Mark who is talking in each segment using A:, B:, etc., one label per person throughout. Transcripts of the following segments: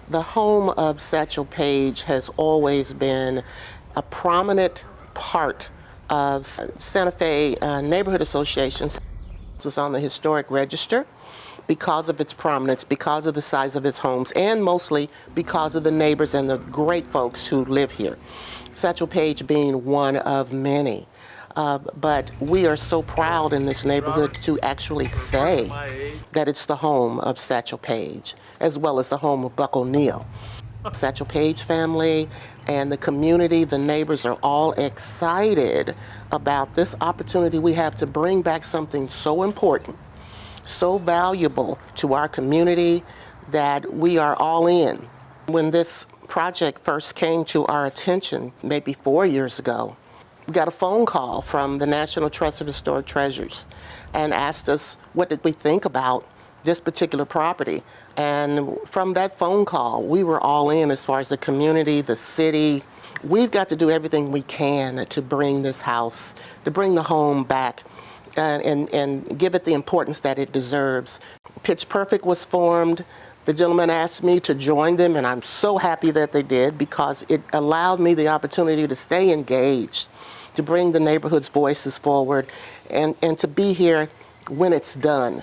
A: The home of Satchel Paige has always been a prominent part of Santa Fe Neighborhood Association. It was on the historic register because of its prominence, because of the size of its homes, and mostly because of the neighbors and the great folks who live here. Satchel Paige being one of many. But we are so proud in this neighborhood to actually say that it's the home of Satchel Paige, as well as the home of Buck O'Neill. Satchel Paige family and the community, the neighbors are all excited about this opportunity we have to bring back something so important, so valuable to our community that we are all in. When this project first came to our attention, maybe 4 years ago, we got a phone call from the National Trust of Historic Treasures and asked us what did we think about this particular property. And from that phone call, we were all in as far as the community, the city. We've got to do everything we can to bring this house, to bring the home back and give it the importance that it deserves. Pitch Perfect was formed. The gentleman asked me to join them, and I'm so happy that they did because it allowed me the opportunity to stay engaged, to bring the neighborhood's voices forward, and to be here when it's done.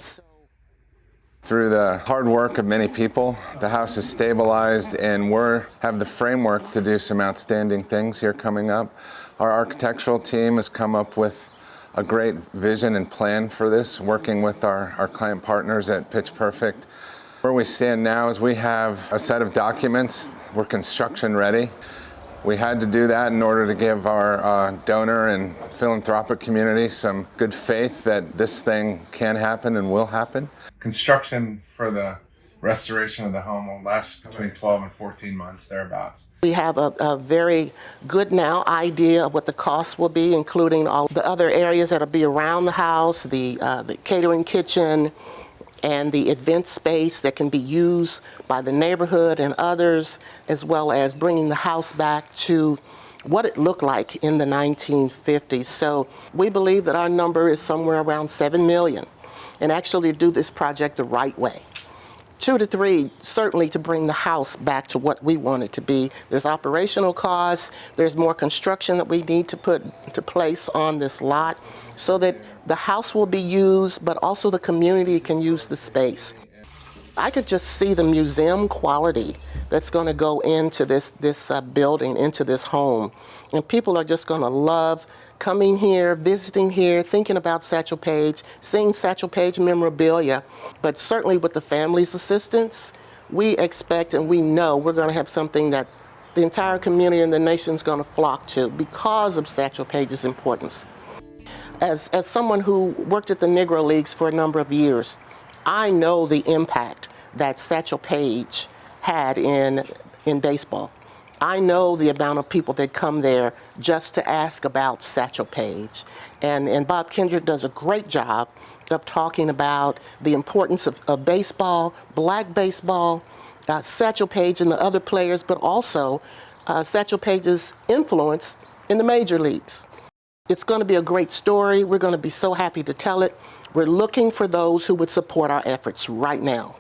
B: Through the hard work of many people, the house is stabilized and we have the framework to do some outstanding things here coming up. Our architectural team has come up with a great vision and plan for this, working with our client partners at Pitch Perfect. Where we stand now is we have a set of documents. We're construction ready. We had to do that in order to give our donor and philanthropic community some good faith that this thing can happen and will happen. Construction for the restoration of the home will last between 12 and 14 months, thereabouts.
A: We have a very good now idea of what the cost will be, including all the other areas that'll be around the house, the catering kitchen, and the event space that can be used by the neighborhood and others, as well as bringing the house back to what it looked like in the 1950s. So we believe that our number is somewhere around 7 million, and actually do this project the right way. 2 to 3, certainly to bring the house back to what we want it to be. There's operational costs, there's more construction that we need to put into place on this lot so that the house will be used, but also the community can use the space. I could just see the museum quality that's going to go into this building, into this home. And people are just going to love coming here, visiting here, thinking about Satchel Paige, seeing Satchel Paige memorabilia. But certainly with the family's assistance, we expect and we know we're going to have something that the entire community and the nation's going to flock to because of Satchel Paige's importance. As someone who worked at the Negro Leagues for a number of years, I know the impact that Satchel Paige had in baseball. I know the amount of people that come there just to ask about Satchel Paige. And Bob Kendrick does a great job of talking about the importance of baseball, black baseball, Satchel Paige and the other players, but also Satchel Paige's influence in the major leagues. It's going to be a great story. We're going to be so happy to tell it. We're looking for those who would support our efforts right now.